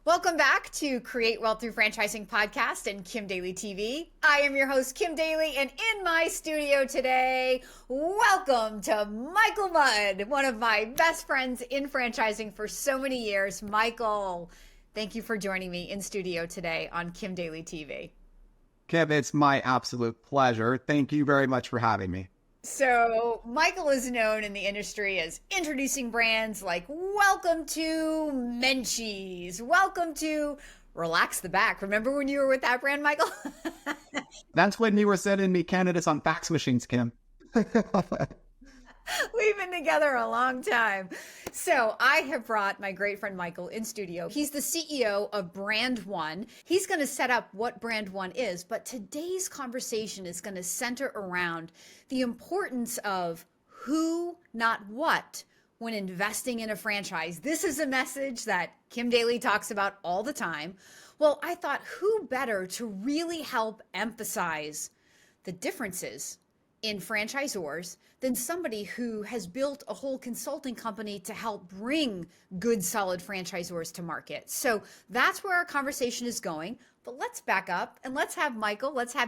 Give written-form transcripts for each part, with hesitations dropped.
Welcome back to Create Wealth Through Franchising podcast and Kim Daly TV. I am your host, Kim Daly, and in my studio today, welcome to Michael Mudd, one of my best friends in franchising for so many years. Michael, thank you for joining me in studio today on Kim Daly TV. Kim, it's my absolute pleasure. Thank you very much for having me. So Michael is known in the industry as introducing brands like welcome to Menchie's, welcome to Relax the Back. Remember when you were with that brand, Michael? That's when you were sending me candidates on fax machines, Kim. We've been together a long time. So I have brought my great friend Michael in studio. He's the CEO of Brand One. He's going to set up what Brand One is, but today's conversation is going to center around the importance of who, not what, when investing in a franchise. This is a message that Kim Daly talks about all the time. Well, I thought who better to really help emphasize the differences in franchisors than somebody who has built a whole consulting company to help bring good, solid franchisors to market. So that's where our conversation is going. But let's back up and let's have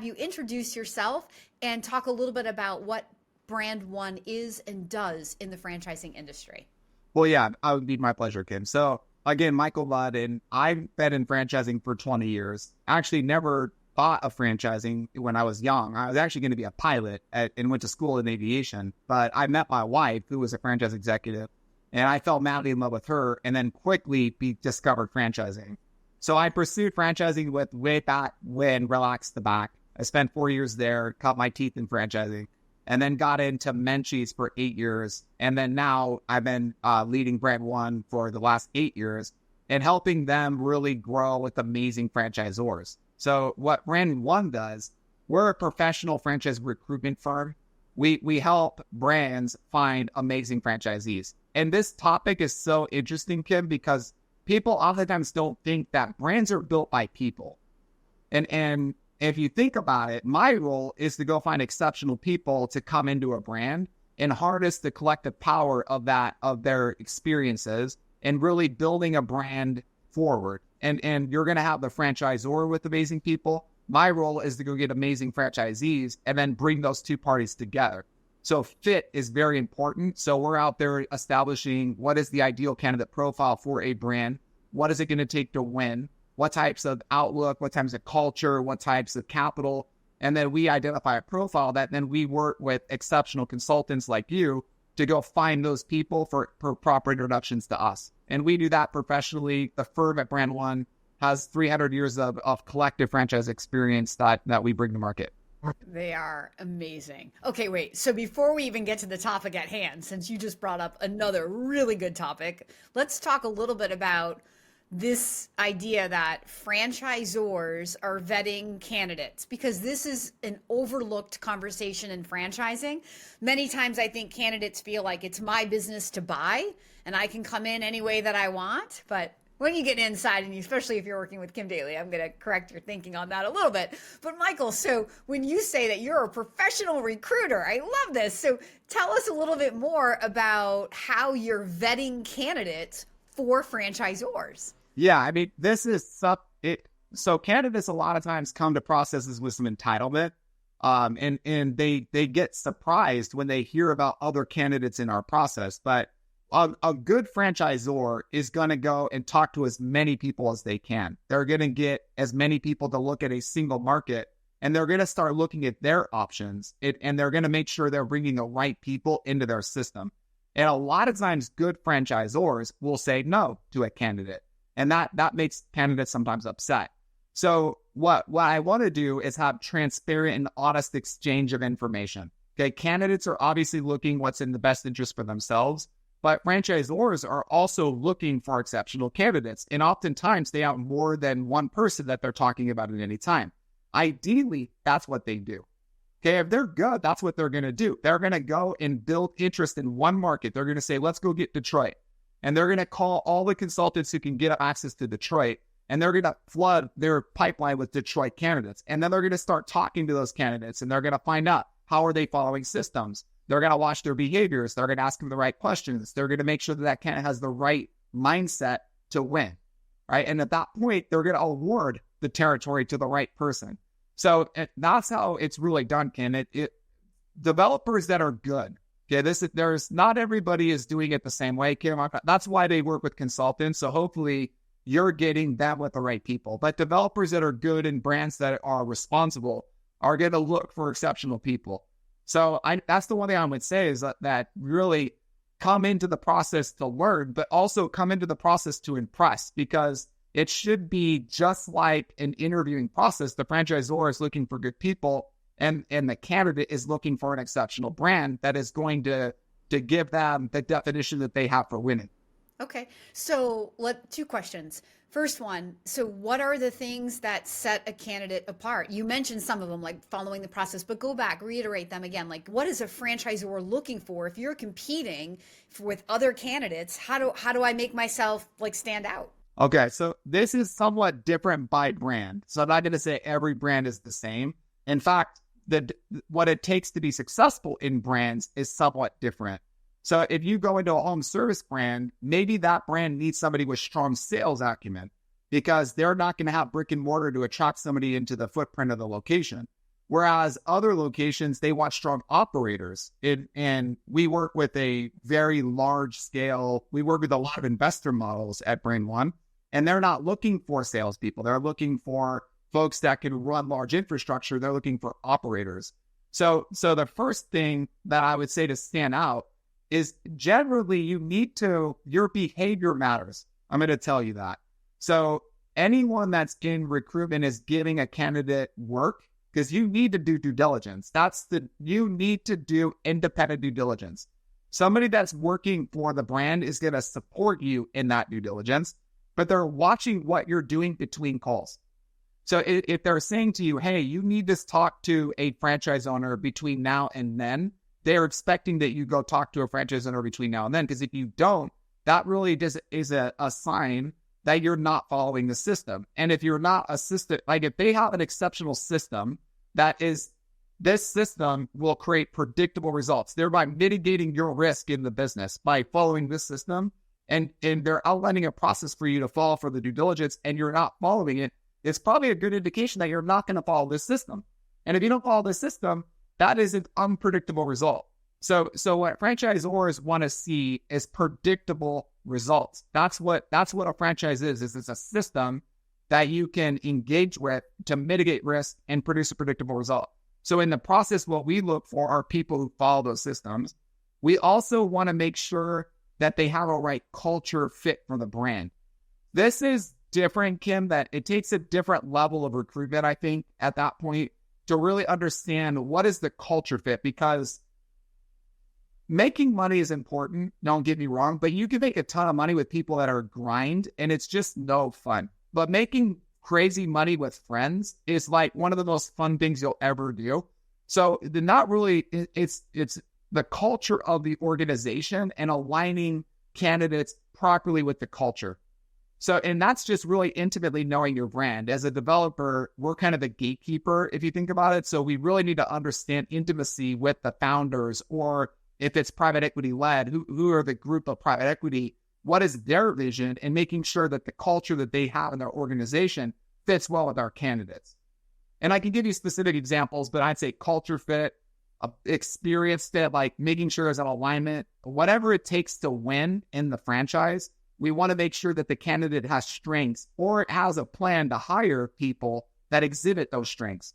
you introduce yourself and talk a little bit about what Brand One is and does in the franchising industry. Well, yeah, it would be my pleasure, Kim. So again, Michael Mudd, and I've been in franchising for 20 years. Actually never thought of franchising when I was young. I was actually going to be a pilot and went to school in aviation, but I met my wife, who was a franchise executive, and I fell madly in love with her and then quickly discovered franchising. So I pursued franchising with way back when Relax the Back. I spent 4 years there, cut my teeth in franchising, and then got into Menchie's for 8 years. And then now I've been leading Brand One for the last 8 years and helping them really grow with amazing franchisors. So what Brand One does, we're a professional franchise recruitment firm. We help brands find amazing franchisees. And this topic is so interesting, Kim, because people oftentimes don't think that brands are built by people. And if you think about it, my role is to go find exceptional people to come into a brand and harness the collective power of their experiences and really building a brand forward. And you're going to have the franchisor with amazing people. My role is to go get amazing franchisees and then bring those two parties together. So fit is very important. So we're out there establishing what is the ideal candidate profile for a brand. What is it going to take to win? What types of outlook, what types of culture, what types of capital. And then we identify a profile that then we work with exceptional consultants like you to go find those people for proper introductions to us. And we do that professionally. The firm at Brand One has 300 years of collective franchise experience that we bring to market. They are amazing. Okay, wait. So before we even get to the topic at hand, since you just brought up another really good topic, let's talk a little bit about this idea that franchisors are vetting candidates, because this is an overlooked conversation in franchising. Many times I think candidates feel like it's my business to buy and I can come in any way that I want. But when you get inside, and especially if you're working with Kim Daly, I'm going to correct your thinking on that a little bit. But Michael, so when you say that you're a professional recruiter, I love this. So tell us a little bit more about how you're vetting candidates for franchisors. Yeah, I mean, this is so candidates a lot of times come to processes with some entitlement, and they get surprised when they hear about other candidates in our process. But a good franchisor is going to go and talk to as many people as they can. They're going to get as many people to look at a single market, and they're going to start looking at their options, and they're going to make sure they're bringing the right people into their system. And a lot of times good franchisors will say no to a candidate. And that makes candidates sometimes upset. So what I want to do is have transparent and honest exchange of information. Okay, candidates are obviously looking what's in the best interest for themselves, but franchisors are also looking for exceptional candidates. And oftentimes they have more than one person that they're talking about at any time. Ideally, that's what they do. Okay, if they're good, that's what they're going to do. They're going to go and build interest in one market. They're going to say, let's go get Detroit. And they're going to call all the consultants who can get access to Detroit, and they're going to flood their pipeline with Detroit candidates. And then they're going to start talking to those candidates, and they're going to find out how are they following systems. They're going to watch their behaviors. They're going to ask them the right questions. They're going to make sure that candidate has the right mindset to win. right? And at that point, they're going to award the territory to the right person. So that's how it's really done, Ken. Developers that are good. Okay, there's not everybody is doing it the same way, Kim. That's why they work with consultants. So hopefully you're getting that with the right people. But developers that are good and brands that are responsible are going to look for exceptional people. So that's the one thing I would say is that really come into the process to learn, but also come into the process to impress, because it should be just like an interviewing process. The franchisor is looking for good people, and the candidate is looking for an exceptional brand that is going to give them the definition that they have for winning. Okay. So two questions. First one, so what are the things that set a candidate apart? You mentioned some of them, like following the process, but go back, reiterate them again. Like, what is a franchisor looking for? If you're competing with other candidates, how do I make myself like stand out? Okay, so this is somewhat different by brand. So I'm not going to say every brand is the same. In fact, what it takes to be successful in brands is somewhat different. So if you go into a home service brand, maybe that brand needs somebody with strong sales acumen, because they're not going to have brick and mortar to attract somebody into the footprint of the location. Whereas other locations, they want strong operators. And we work with a very large scale, we work with a lot of investor models at Brand One, and they're not looking for salespeople. They're looking for folks that can run large infrastructure. They're looking for operators. So the first thing that I would say to stand out is generally your behavior matters. I'm going to tell you that. So anyone that's in recruitment is giving a candidate work, because you need to do due diligence. You need to do independent due diligence. Somebody that's working for the brand is going to support you in that due diligence, but they're watching what you're doing between calls. So if they're saying to you, hey, you need to talk to a franchise owner between now and then, they're expecting that you go talk to a franchise owner between now and then, because if you don't, that really is a sign that you're not following the system. And if you're not a system, like if they have an exceptional system, this system will create predictable results, thereby mitigating your risk in the business by following this system. And they're outlining a process for you to follow for the due diligence, and you're not following it. It's probably a good indication that you're not going to follow this system. And if you don't follow this system, that is an unpredictable result. So what franchisors want to see is predictable results. That's what a franchise is it's a system that you can engage with to mitigate risk and produce a predictable result. So in the process, what we look for are people who follow those systems. We also want to make sure that they have a right culture fit for the brand. This is different, Kim, that it takes a different level of recruitment, I think, at that point, to really understand what is the culture fit, because making money is important, don't get me wrong, but you can make a ton of money with people that are grind, and it's just no fun. But making crazy money with friends is like one of the most fun things you'll ever do. So it's the culture of the organization and aligning candidates properly with the culture. So, and that's just really intimately knowing your brand. As a developer, we're kind of the gatekeeper, if you think about it. So we really need to understand intimacy with the founders, or if it's private equity led, who are the group of private equity, what is their vision, and making sure that the culture that they have in their organization fits well with our candidates. And I can give you specific examples, but I'd say culture fit, experience fit, like making sure there's an alignment, whatever it takes to win in the franchise. We want to make sure that the candidate has strengths, or it has a plan to hire people that exhibit those strengths.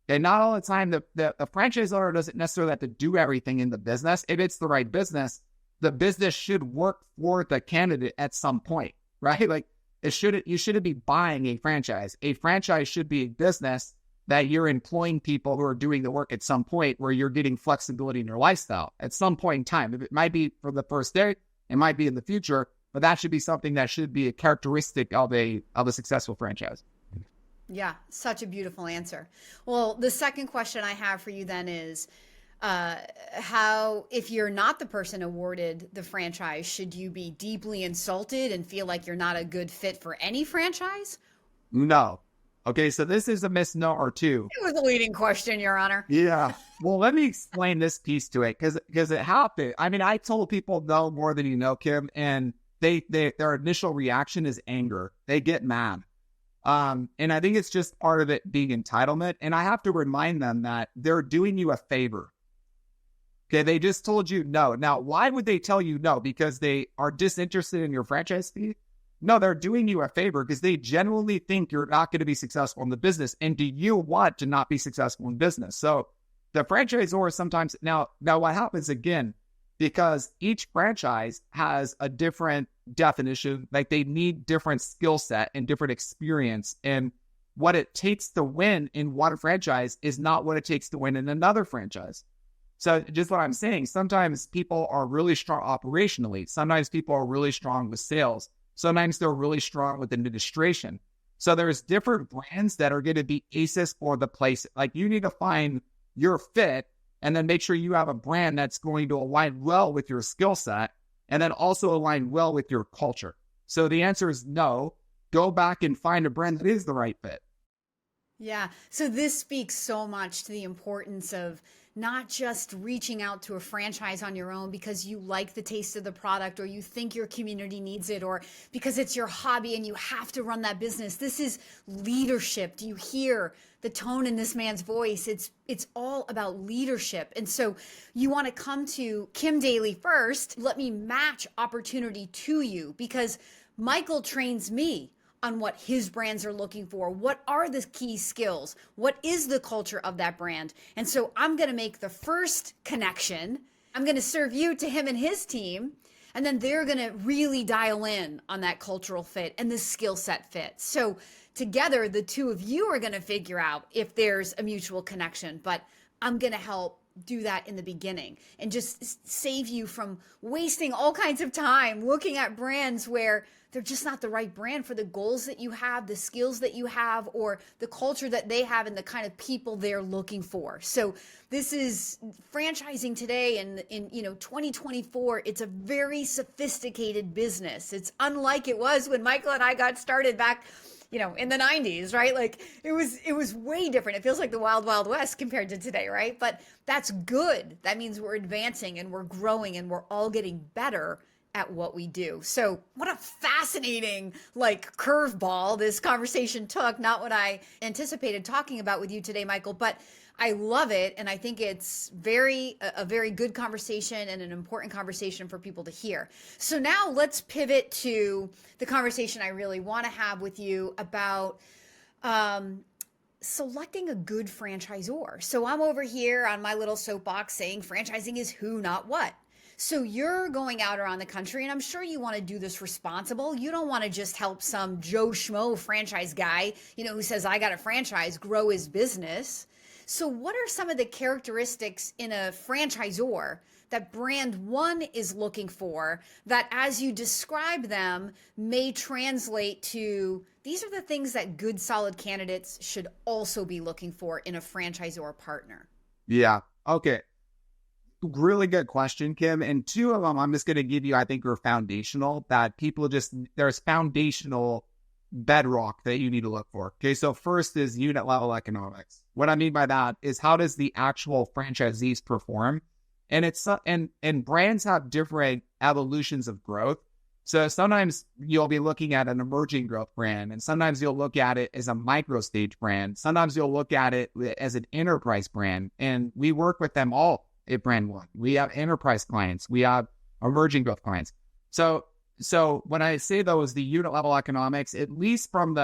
And not all the time, the franchise owner doesn't necessarily have to do everything in the business. If it's the right business, the business should work for the candidate at some point, right? Like you shouldn't be buying a franchise. A franchise should be a business that you're employing people who are doing the work at some point, where you're getting flexibility in your lifestyle at some point in time. If it might be for the first day, it might be in the future, but that should be something that should be a characteristic of a successful franchise. Yeah, such a beautiful answer. Well, the second question I have for you then is, how, if you're not the person awarded the franchise, should you be deeply insulted and feel like you're not a good fit for any franchise? No. Okay, so this is a misnomer too. It was a leading question, Your Honor. Yeah. Well, let me explain this piece to it, because it happened. I mean, I told people no more than you know, Kim, and their initial reaction is anger. They get mad. And I think it's just part of it being entitlement. And I have to remind them that they're doing you a favor. Okay, they just told you no. Now, why would they tell you no? Because they are disinterested in your franchise fee? No, they're doing you a favor because they genuinely think you're not going to be successful in the business. And do you want to not be successful in business? So the franchisor sometimes, now what happens again, because each franchise has a different definition, like they need different skill set and different experience. And what it takes to win in one franchise is not what it takes to win in another franchise. So just what I'm saying, sometimes people are really strong operationally. Sometimes people are really strong with sales. Sometimes they're really strong with administration. So there's different brands that are going to be aces for the place. Like you need to find your fit and then make sure you have a brand that's going to align well with your skill set and then also align well with your culture. So the answer is no. Go back and find a brand that is the right fit. Yeah. So this speaks so much to the importance of not just reaching out to a franchise on your own because you like the taste of the product or you think your community needs it or because it's your hobby and you have to run that business. This is leadership. Do you hear the tone in this man's voice? It's all about leadership. And so you want to come to Kim Daly first. Let me match opportunity to you because Michael trains me on what his brands are looking for. What are the key skills? What is the culture of that brand? And so I'm going to make the first connection. I'm going to serve you to him and his team. And then they're going to really dial in on that cultural fit and the skill set fit. So together, the two of you are going to figure out if there's a mutual connection, but I'm going to help do that in the beginning and just save you from wasting all kinds of time looking at brands where they're just not the right brand for the goals that you have, the skills that you have, or the culture that they have and the kind of people they're looking for. So this is franchising today in 2024. It's a very sophisticated business. It's unlike it was when Michael and I got started back in the 90s, right? Like it was way different. It feels like the wild, wild west compared to today, right? But that's good. That means we're advancing and we're growing and we're all getting better at what we do. So what a fascinating curveball this conversation took. Not what I anticipated talking about with you today, Michael, but I love it. And I think it's a very good conversation and an important conversation for people to hear. So now let's pivot to the conversation I really want to have with you about selecting a good franchisor. So I'm over here on my little soapbox saying franchising is who, not what. So you're going out around the country, and I'm sure you want to do this responsible. You don't want to just help some Joe Schmo franchise guy, who says, I got a franchise, grow his business. So what are some of the characteristics in a franchisor that brand one is looking for that as you describe them may translate to these are the things that good, solid candidates should also be looking for in a franchisor partner? Yeah. Okay. Really good question, Kim. And two of them, I'm just going to give you, I think are foundational that there's foundational bedrock that you need to look for. Okay. So first is unit level economics. What I mean by that is how does the actual franchisees perform? And and brands have different evolutions of growth. So sometimes you'll be looking at an emerging growth brand, and sometimes you'll look at it as a micro stage brand. Sometimes you'll look at it as an enterprise brand, and we work with them all at Brand One. We have enterprise clients, we have emerging growth clients. So when I say those, the unit level economics, at least from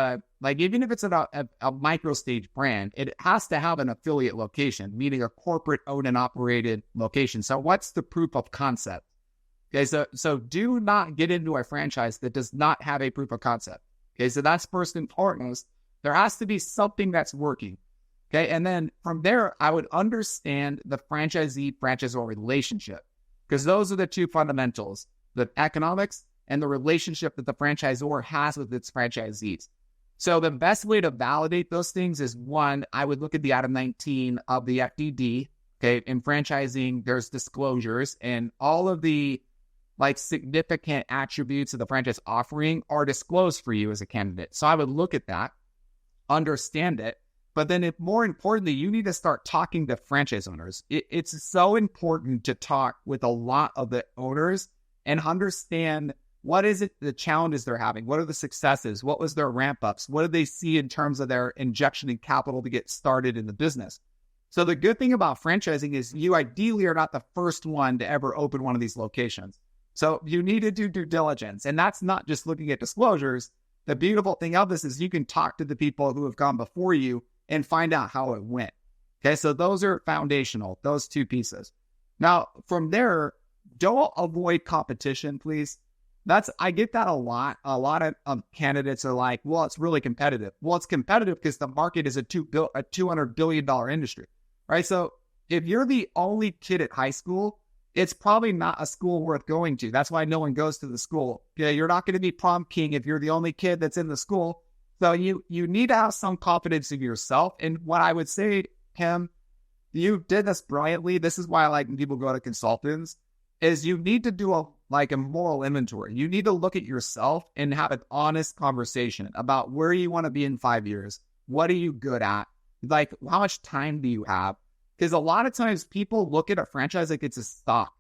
even if it's a micro stage brand, it has to have an affiliate location, meaning a corporate owned and operated location. So what's the proof of concept? Okay, so do not get into a franchise that does not have a proof of concept. Okay, so that's first and foremost. There has to be something that's working. Okay, and then from there, I would understand the franchisee-franchisor relationship, because those are the two fundamentals, the economics and the relationship that the franchisor has with its franchisees. So the best way to validate those things is, one, I would look at the item 19 of the FDD. Okay, in franchising, there's disclosures, and all of the significant attributes of the franchise offering are disclosed for you as a candidate. So I would look at that, understand it, but then more importantly, you need to start talking to franchise owners. It's so important to talk with a lot of the owners and understand What is it, the challenges they're having? What are the successes? What was their ramp ups? What did they see in terms of their injection in capital to get started in the business? So the good thing about franchising is you ideally are not the first one to ever open one of these locations. So you need to do due diligence. And that's not just looking at disclosures. The beautiful thing of this is you can talk to the people who have gone before you and find out how it went. Okay, so those are foundational, those two pieces. Now, from there, don't avoid competition, please. I get that a lot. A lot of candidates are like, well, it's really competitive. Well, it's competitive because the market is a $200 billion industry, right? So if you're the only kid at high school, it's probably not a school worth going to. That's why no one goes to the school. Okay, you're not going to be prom king if you're the only kid that's in the school. So you need to have some confidence in yourself. And what I would say, Kim, you did this brilliantly. This is why I like when people go to consultants, is you need to do a moral inventory. You need to look at yourself and have an honest conversation about where you want to be in 5 years. What are you good at? Like, how much time do you have? Because a lot of times people look at a franchise like it's a stock.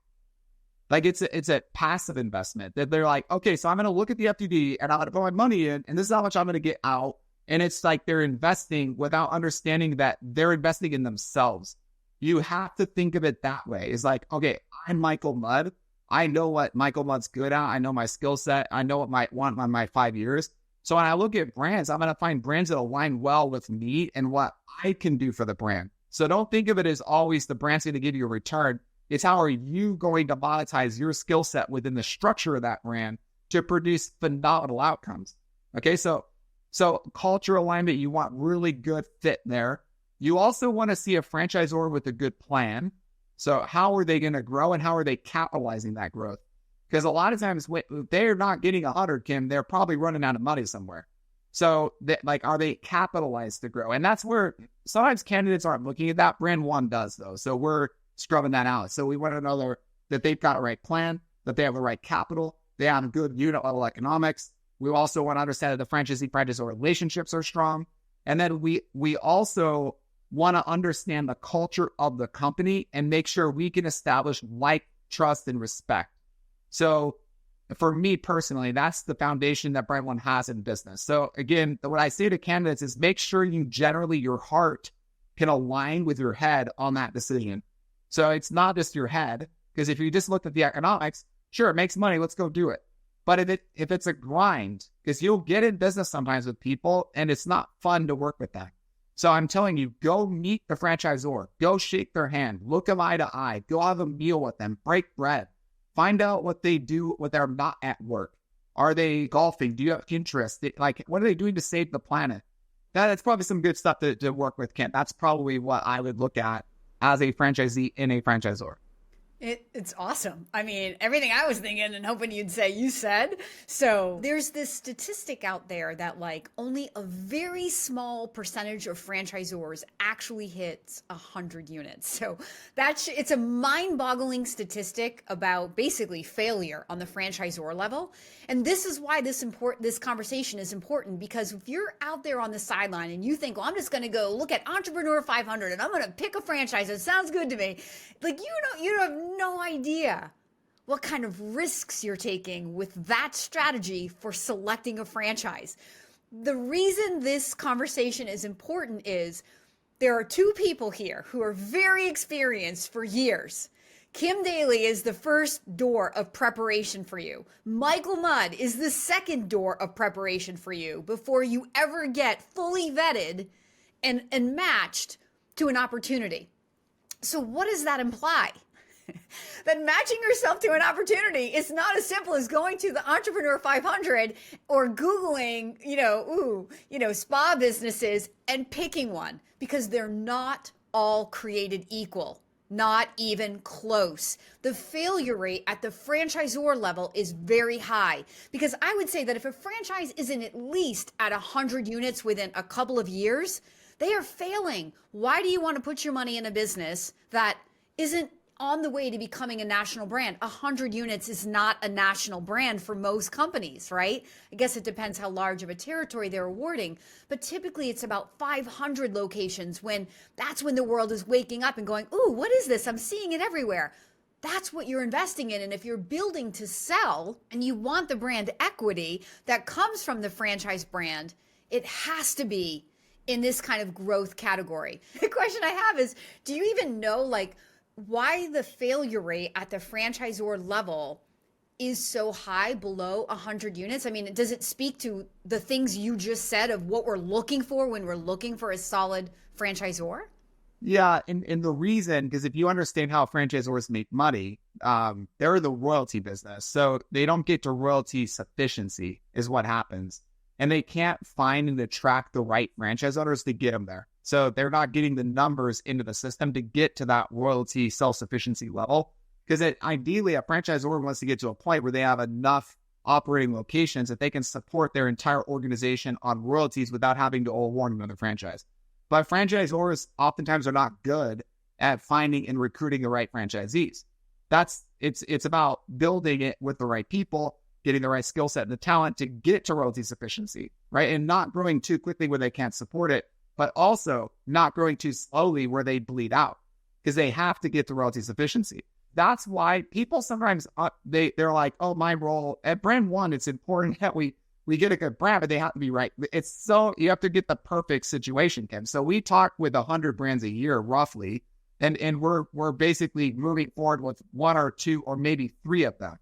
Like it's a passive investment that they're like, okay, so I'm going to look at the FTD and I'm going to put my money in and this is how much I'm going to get out. And it's like they're investing without understanding that they're investing in themselves. You have to think of it that way. It's like, okay, I'm Michael Mudd. I know what Michael Mudd's good at. I know my skill set. I know what I want in my 5 years. So when I look at brands, I'm going to find brands that align well with me and what I can do for the brand. So don't think of it as always the brand's going to give you a return. It's how are you going to monetize your skill set within the structure of that brand to produce phenomenal outcomes. Okay, so culture alignment, you want really good fit there. You also want to see a franchisor with a good plan. So how are they going to grow and how are they capitalizing that growth? Because a lot of times if they're not getting 100, Kim, they're probably running out of money somewhere. So are they capitalized to grow? And that's where sometimes candidates aren't looking at that. Brand one does though. So we're scrubbing that out. So we want to know that they've got a right plan, that they have the right capital, they have good unit level economics. We also want to understand that the franchisor relationships are strong. And then we also want to understand the culture of the company and make sure we can establish like, trust, and respect. So for me personally, that's the foundation that Brand One has in business. So again, what I say to candidates is make sure your heart can align with your head on that decision. So it's not just your head, because if you just look at the economics, sure, it makes money, let's go do it. But if it's a grind, because you'll get in business sometimes with people and it's not fun to work with them. So I'm telling you, go meet the franchisor, go shake their hand, look them eye to eye, go have a meal with them, break bread, find out what they do when they're not at work. Are they golfing? Do you have interest? What are they doing to save the planet? That's probably some good stuff to work with, Kent. That's probably what I would look at as a franchisee in a franchisor. It's awesome. I mean, everything I was thinking and hoping you'd say, you said. So there's this statistic out there that only a very small percentage of franchisors actually hits 100 units. So it's a mind-boggling statistic about basically failure on the franchisor level. And this is why this conversation is important, because if you're out there on the sideline and you think, well, I'm just going to go look at Entrepreneur 500 and I'm going to pick a franchise that sounds good to me. You have no idea what kind of risks you're taking with that strategy for selecting a franchise. The reason this conversation is important is there are two people here who are very experienced for years. Kim Daly is the first door of preparation for you. Michael Mudd is the second door of preparation for you before you ever get fully vetted and matched to an opportunity. So what does that imply? That matching yourself to an opportunity is not as simple as going to the Entrepreneur 500 or Googling, spa businesses and picking one, because they're not all created equal, not even close. The failure rate at the franchisor level is very high, because I would say that if a franchise isn't at least at 100 units within a couple of years, they are failing. Why do you want to put your money in a business that isn't on the way to becoming a national brand? 100 units is not a national brand for most companies, right? I guess it depends how large of a territory they're awarding, but typically it's about 500 locations that's when the world is waking up and going, ooh, what is this? I'm seeing it everywhere. That's what you're investing in. And if you're building to sell and you want the brand equity that comes from the franchise brand, it has to be in this kind of growth category. The question I have is, do you even know like why the failure rate at the franchisor level is so high, below 100 units? I mean, does it speak to the things you just said of what we're looking for when we're looking for a solid franchisor? Yeah, and the reason, because if you understand how franchisors make money, they're in the royalty business. So they don't get to royalty sufficiency is what happens. And they can't find and attract the right franchise owners to get them there. So they're not getting the numbers into the system to get to that royalty self-sufficiency level. Because ideally, a franchisor wants to get to a point where they have enough operating locations that they can support their entire organization on royalties without having to award another franchise. But franchisors oftentimes are not good at finding and recruiting the right franchisees. It's about building it with the right people, getting the right skill set and the talent to get to royalty sufficiency, right? And not growing too quickly where they can't support it, but also not growing too slowly where they bleed out, because they have to get to royalty sufficiency. That's why people sometimes, they're like, oh, my role at brand one, it's important that we get a good brand, but they have to be right. You have to get the perfect situation, Kim. So we talk with 100 brands a year, roughly, and we're basically moving forward with one or two or maybe three of them.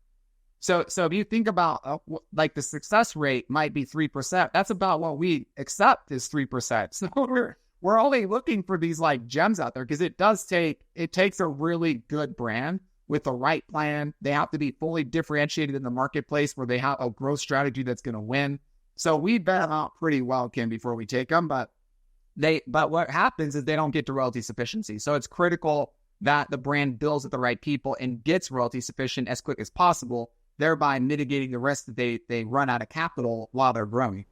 So if you think about like the success rate might be 3%, that's about what we accept is 3%. So we're only looking for these like gems out there, because it takes a really good brand with the right plan. They have to be fully differentiated in the marketplace where they have a growth strategy that's going to win. So we bet them out pretty well, Kim, before we take them. But what happens is they don't get to royalty sufficiency. So it's critical that the brand builds with the right people and gets royalty sufficient as quick as possible, thereby mitigating the risk that they run out of capital while they're growing.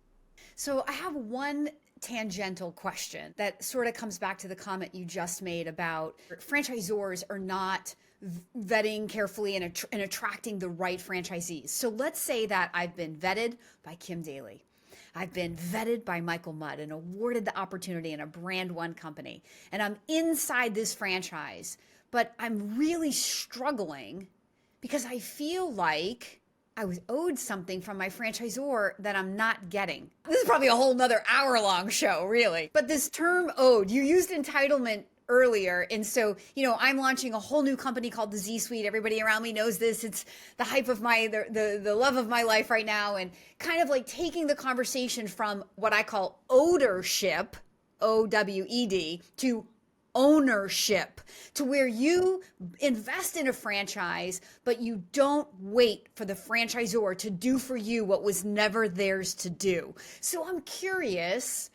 So I have one tangential question that sort of comes back to the comment you just made about franchisors are not vetting carefully and attracting the right franchisees. So let's say that I've been vetted by Kim Daly. I've been vetted by Michael Mudd and awarded the opportunity in a brand one company. And I'm inside this franchise, but I'm really struggling because I feel like I was owed something from my franchisor that I'm not getting. This is probably a whole nother hour-long show, really. But this term owed, you used entitlement earlier. And so, I'm launching a whole new company called the Z Suite. Everybody around me knows this. It's the hype of the love of my life right now. And kind of like taking the conversation from what I call ownership, OWED, to ownership, to where you invest in a franchise, but you don't wait for the franchisor to do for you what was never theirs to do. So I'm curious,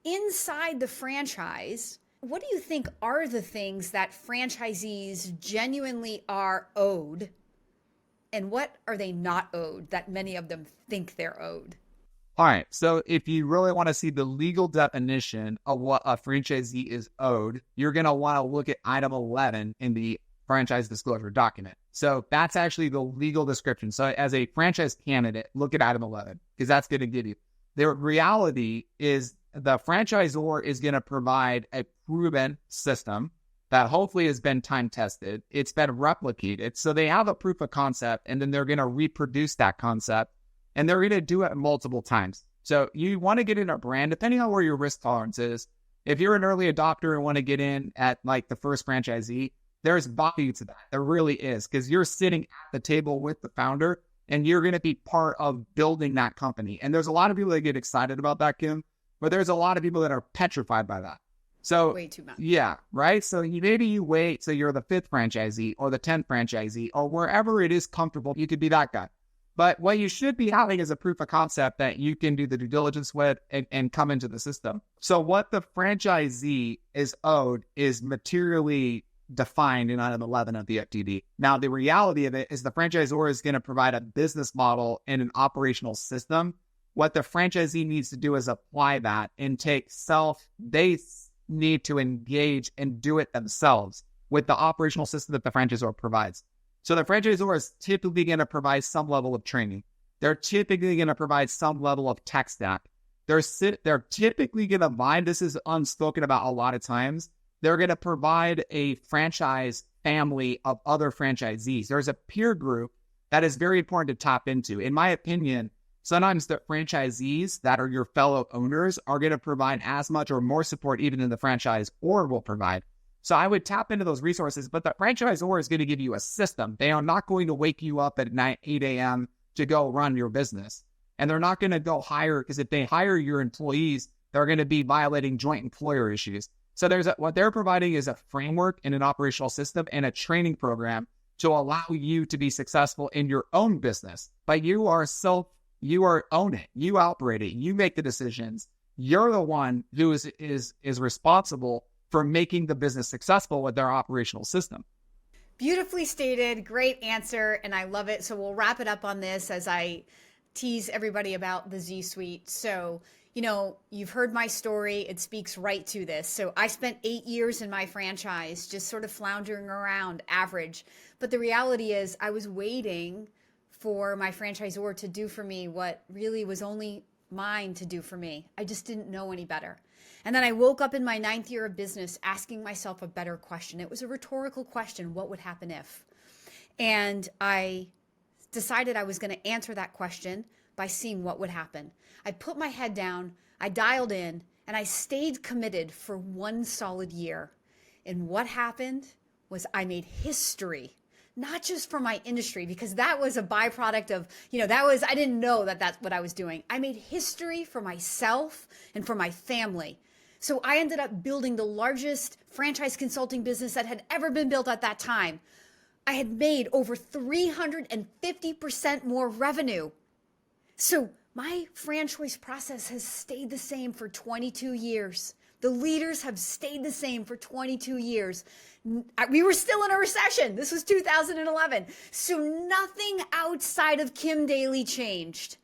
inside the franchise, what do you think are the things that franchisees genuinely are owed, and what are they not owed that many of them think they're owed? All right. So if you really want to see the legal definition of what a franchisee is owed, you're going to want to look at item 11 in the franchise disclosure document. So that's actually the legal description. So as a franchise candidate, look at item 11, because that's going to give you. The reality is the franchisor is going to provide a proven system that hopefully has been time tested. It's been replicated. So they have a proof of concept, and then they're going to reproduce that concept. And they're going to do it multiple times. So you want to get in a brand, depending on where your risk tolerance is. If you're an early adopter and want to get in at like the first franchisee, there's value to that. There really is, because you're sitting at the table with the founder and you're going to be part of building that company. And there's a lot of people that get excited about that, Kim, but there's a lot of people that are petrified by that. So way too much. Yeah, right? So maybe you wait till you're the 5th franchisee or the 10th franchisee or wherever it is comfortable, you could be that guy. But what you should be having is a proof of concept that you can do the due diligence with and come into the system. So what the franchisee is owed is materially defined in item 11 of the FTD. Now, the reality of it is the franchisor is going to provide a business model and an operational system. What the franchisee needs to do is apply that and they need to engage and do it themselves with the operational system that the franchisor provides. So the franchisor is typically going to provide some level of training. They're typically going to provide some level of tech stack. They're typically going to buy, this is unspoken about a lot of times, they're going to provide a franchise family of other franchisees. There's a peer group that is very important to tap into. In my opinion, sometimes the franchisees that are your fellow owners are going to provide as much or more support even than the franchisor will provide. So I would tap into those resources, but the franchisor is going to give you a system. They are not going to wake you up at 8 a.m. to go run your business. And they're not going to go hire, because if they hire your employees, they're going to be violating joint employer issues. So what they're providing is a framework and an operational system and a training program to allow you to be successful in your own business. But you are own it, you operate it, you make the decisions. You're the one who is responsible for making the business successful with their operational system. Beautifully stated. Great answer. And I love it. So we'll wrap it up on this as I tease everybody about the Z Suite. So, you've heard my story. It speaks right to this. So I spent 8 years in my franchise, just sort of floundering around average. But the reality is I was waiting for my franchisor to do for me what really was only mine to do for me. I just didn't know any better. And then I woke up in my 9th year of business asking myself a better question. It was a rhetorical question. What would happen if? And I decided I was going to answer that question by seeing what would happen. I put my head down, I dialed in, and I stayed committed for 1 solid year. And what happened was I made history, not just for my industry, because that was a byproduct of, I didn't know that that's what I was doing. I made history for myself and for my family. So I ended up building the largest franchise consulting business that had ever been built at that time. I had made over 350% more revenue. So my franchise process has stayed the same for 22 years. The leaders have stayed the same for 22 years. We were still in a recession. This was 2011. So nothing outside of Kim Daly changed.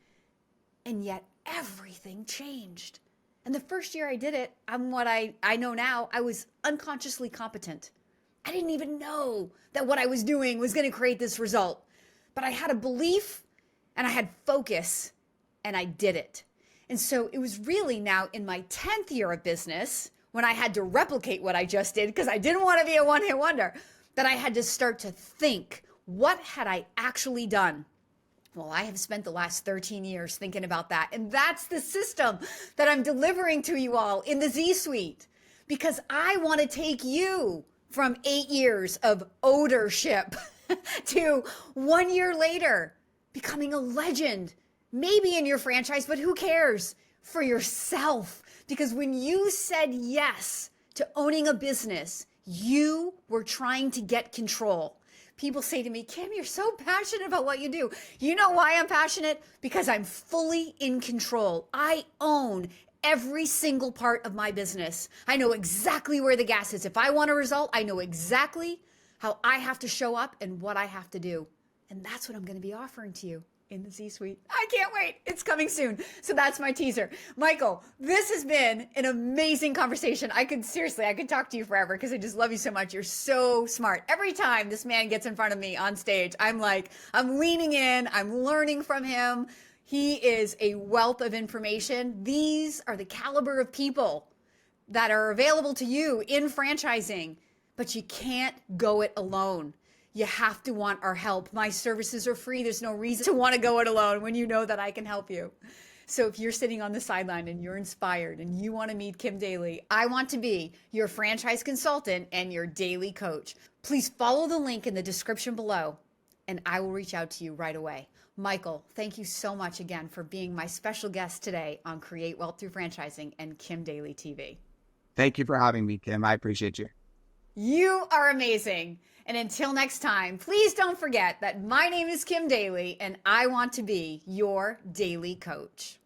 And yet everything changed. And the first year I did it, I'm what I know now, I was unconsciously competent. I didn't even know that what I was doing was going to create this result. But I had a belief and I had focus and I did it. And so it was really now in my 10th year of business, when I had to replicate what I just did, because I didn't want to be a one-hit wonder, that I had to start to think, what had I actually done? Well, I have spent the last 13 years thinking about that. And that's the system that I'm delivering to you all in the Z Suite, because I want to take you from 8 years of ownership to 1 year later, becoming a legend, maybe in your franchise, but who cares? For yourself. Because when you said yes to owning a business, you were trying to get control. People say to me, Kim, you're so passionate about what you do. You know why I'm passionate? Because I'm fully in control. I own every single part of my business. I know exactly where the gas is. If I want a result, I know exactly how I have to show up and what I have to do. And that's what I'm going to be offering to you in the Z Suite. I can't wait. It's coming soon. So that's my teaser. Michael, this has been an amazing conversation. I could talk to you forever because I just love you so much. You're so smart. Every time this man gets in front of me on stage, I'm leaning in, I'm learning from him. He is a wealth of information. These are the caliber of people that are available to you in franchising, but you can't go it alone. You have to want our help. My services are free. There's no reason to want to go it alone when you know that I can help you. So if you're sitting on the sideline and you're inspired and you want to meet Kim Daly, I want to be your franchise consultant and your daily coach. Please follow the link in the description below and I will reach out to you right away. Michael, thank you so much again for being my special guest today on Create Wealth Through Franchising and Kim Daly TV. Thank you for having me, Kim. I appreciate you. You are amazing. And until next time, please don't forget that my name is Kim Daly and I want to be your daily coach.